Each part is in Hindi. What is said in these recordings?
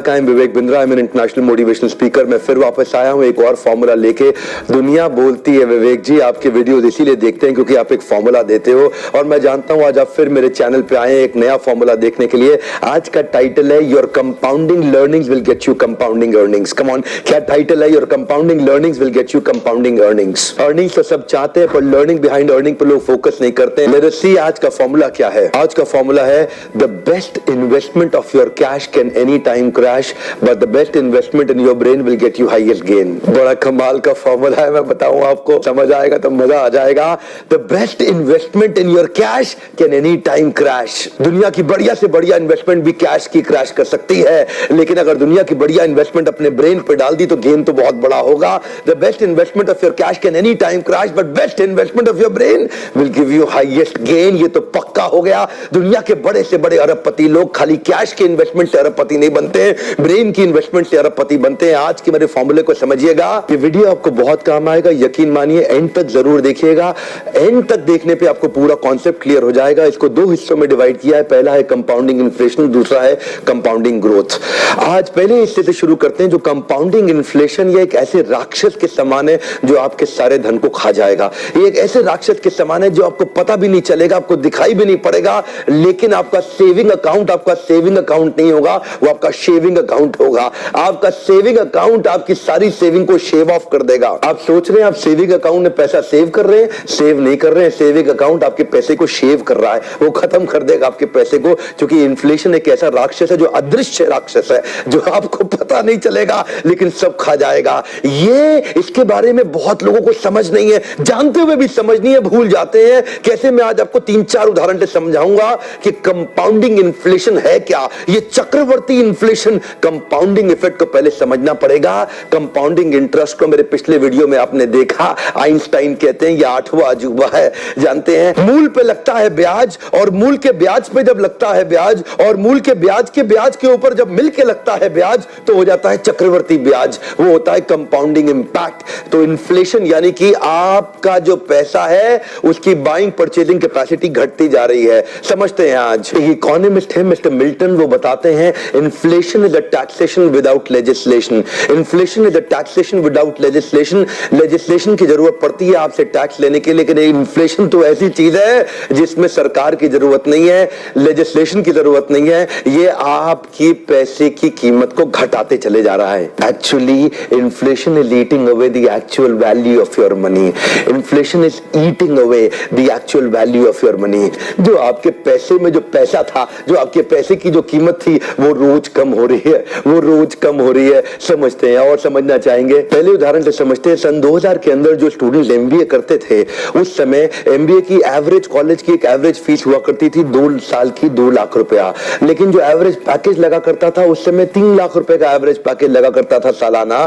I am Vivek Bindra, I am an international motivational speaker. मैं फिर वापस आया हूं एक और फॉर्मूला लेके। दुनिया बोलती है विवेक जी आपके वीडियोस इसीलिए देखते हैं क्योंकि आप एक फॉर्मूला देते हो, और मैं जानता हूं आज आप फिर मेरे चैनल पे आए एक नया फॉर्मूला देखने के लिए। आज का टाइटल है your compounding learnings will get you compounding earnings. Come on, क्या टाइटल है? Your compounding learnings will get you compounding earnings. Earnings तो सब चाहते हैं पर लर्निंग बिहाइंड अर्निंग पर लोग फोकस नहीं करते हैं। लेट अस सी आज का फॉर्मूला क्या है। आज का फॉर्मूला है the best investment of your cash can any time crash but the best investment in your brain will get you highest gain. बड़ा कमाल का फॉर्मूला है, मैं बताऊं आपको, समझ आएगा तो मजा आ जाएगा। The best investment in your cash can any time crash. दुनिया की बढ़िया से बढ़िया इन्वेस्टमेंट भी कैश की क्रैश कर सकती है, लेकिन अगर दुनिया की बढ़िया इन्वेस्टमेंट अपने ब्रेन पे डाल दी तो गेन तो बहुत बड़ा होगा। The best investment of your cash can any time crash but best investment of your brain will give you highest gain. ये तो पक्का हो गया। दुनिया के बड़े से बड़े अरबपति लोग खाली कैश के इन्वेस्टमेंट से अरबपति नहीं बनते, ब्रेन की इन्वेस्टमेंट से अरबपति बनते हैं। आज के मेरे फॉर्मूले को समझिएगा, ये वीडियो आपको बहुत काम आएगा, यकीन मानिए। एंड तक जरूर देखिएगा, एंड तक देखने पे आपको पूरा कॉन्सेप्ट क्लियर हो जाएगा। इसको दो हिस्सों में डिवाइड किया है, पहला है कंपाउंडिंग इन्फ्लेशन, दूसरा है कंपाउंडिंग ग्रोथ। आज पहले हिस्से से शुरू करते हैं। जो कंपाउंडिंग इन्फ्लेशन ये एक ऐसे राक्षस के समान है जो आपके सारे धन को खा जाएगा। ये एक ऐसे राक्षस के समान है जो आपको पता भी नहीं चलेगा, आपको दिखाई भी नहीं पड़ेगा, लेकिन आपका सेविंग अकाउंट आपका सेविंग अकाउंट नहीं होगा, वो आपका शेविंग अकाउंट होगा। आपका सेविंग अकाउंट आपकी सारी सेविंग को शेव ऑफ कर देगा। आप सोच रहे हैं आप सेविंग अकाउंट में पैसा सेव कर रहे हैं, सेव नहीं कर रहे हैं। सेविंग अकाउंट आपके पैसे को शेव कर रहा है, वो खत्म कर देगा आपके पैसे को। क्योंकि इन्फ्लेशन एक ऐसा राक्षस है जो अदृश्य राक्षस है, जो आपको पता नहीं चलेगा लेकिन सब खा जाएगा। ये इसके बारे में बहुत लोगों को समझ नहीं है, जानते हुए भी समझ नहीं है, भूल जाते हैं। कैसे? मैं आज आपको 3-4 उदाहरण से समझाऊंगा कि कंपाउंडिंग इन्फ्लेशन है क्या। ये चक्रवर्ती इन्फ्लेशन, कंपाउंडिंग इफेक्ट को पहले समझना पड़ेगा। कंपाउंडिंग इंटरेस्ट को मेरे पिछले वीडियो में आपने देखा, आइंस्टाइन कहते हैं ये 8वां अजूबा है। जानते हैं मूल पे लगता है ब्याज, और मूल के ब्याज पे जब लगता है ब्याज, और मूल के ब्याज के ऊपर जब मिलके लगता है ब्याज, तो हो जाता है चक्रवर्ती ब्याज, वो होता है कंपाउंडिंग इंपैक्ट। तो इन्फ्लेशन यानी कि आपका जो पैसा है उसकी बाइंग परचेजिंग कैपेसिटी घटती जा रही है। समझते हैं आज एक इकोनॉमिस्ट है मिस्टर मिल्टन, वो बताते हैं inflation is a taxation without legislation. Inflation is a taxation without legislation. Legislation की जरूरत पड़ती है आपसे टैक्स लेने के लिए, लेकिन इन्फ्लेशन तो ऐसी चीज है जिसमें सरकार की जरूरत नहीं है, लेजिस्लेशन की जरूरत नहीं है। ये आपकी पैसे की कीमत को घटाते चले जा रहा है। Actually inflation is eating away the actual value of your money. Inflation is eating away the actual value of your money. जो आपके पैसे में जो पैसा था, जो आपके पैसे की जो कीमत थी, वो रोज कम हो रही है, वो रोज कम हो रही है। समझते हैं और समझना चाहेंगे। पहले उदाहरण से समझते हैं। सन 2000 के अंदर जो स्टूडेंट एमबीए करते थे, उस समय एमबीए की एवरेज, कॉलेज की एक एवरेज फीस हुआ करती थी 2 साल की 2 लाख रुपया। लेकिन जो एवरेज पैकेज लगा करता था उस समय 3 लाख रुपए का एवरेज पैकेज लगा करता था सालाना।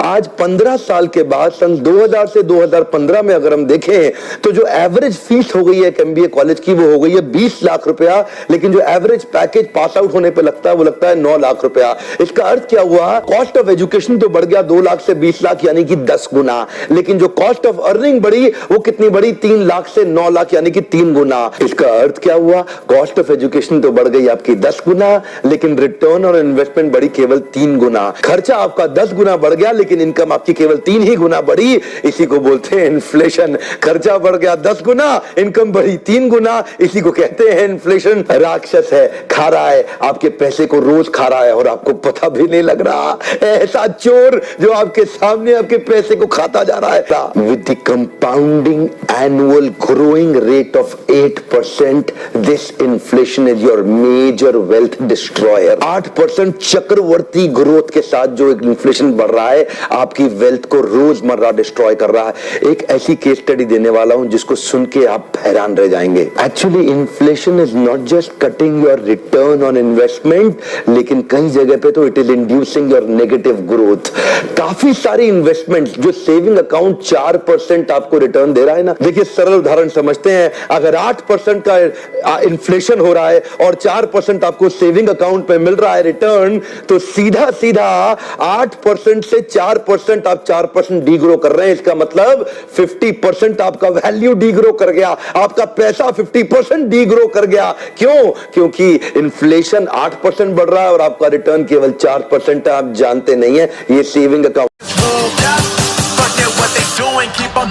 आज 15 साल के बाद सन 2000 से 2015 में अगर हम देखें तो जो एवरेज फीस हो गई है एमबीए कॉलेज की, वो हो गई है 20 लाख रुपया। लेकिन जो एवरेज पैकेज पास आउट होने पे लगता है वो लगता है 9 लाख रुपया। इसका अर्थ क्या हुआ? कॉस्ट ऑफ एजुकेशन तो बढ़ गया 2 लाख से 20 लाख यानी कि 10 गुना, लेकिन जो कॉस्ट ऑफ अर्निंग बढ़ी वो कितनी बढ़ी? 3 लाख से 9 लाख यानी कि 3 गुना। इसका अर्थ क्या हुआ? कॉस्ट ऑफ एजुकेशन तो बढ़ गई आपकी 10 गुना, लेकिन रिटर्न और इन्वेस्टमेंट बढ़ी केवल 3 गुना। खर्चा आपका 10 गुना बढ़ गया लेकिन इनकम आपकी केवल 3 ही गुना बढ़ी। इसी को बोलते हैं इन्फ्लेशन। खर्चा बढ़ गया 10 गुना, इनकम बढ़ी 3 गुना, इसी को कहते हैं इन्फ्लेशन। राक्षस है, खा रहा है आपके पैसे को, रोज खा रहा है और आपको पता भी नहीं लग रहा। ऐसा चोर जो आपके सामने आपके पैसे को खाता जा रहा है। With the compounding annual growing rate of 8%, this inflation is your major wealth destroyer. 8% चक्रवर्ती ग्रोथ के साथ जो इन्फ्लेशन बढ़ रहा है आपकी वेल्थ को रोजमर्रा डिस्ट्रॉय कर रहा है। एक ऐसी केस स्टडी देने वाला हूं जिसको सुन के आप हैरान रह जाएंगे। Actually inflation is not just cutting your return on investment, लेकिन कई जगह पे तो it is inducing your negative growth. काफी सारी इन्वेस्टमेंट जो सेविंग अकाउंट 4% आपको रिटर्न दे रहा है ना, देखिए सरल उदाहरण समझते हैं। अगर 8% का इन्फ्लेशन हो रहा है और 4% आपको सेविंग अकाउंट पे मिल रहा है रिटर्न, तो सीधा सीधा 8% से 4% आप 4% डीग्रो कर रहे हैं। इसका मतलब 50% आपका वैल्यू डीग्रो कर गया, आपका पैसा 50% डीग्रो कर गया। क्यों? क्योंकि इन्फ्लेशन 8% बढ़ रहा है और आपका रिटर्न केवल 4% है। आप जानते नहीं है ये saving account Fuck that, what they doing, keep on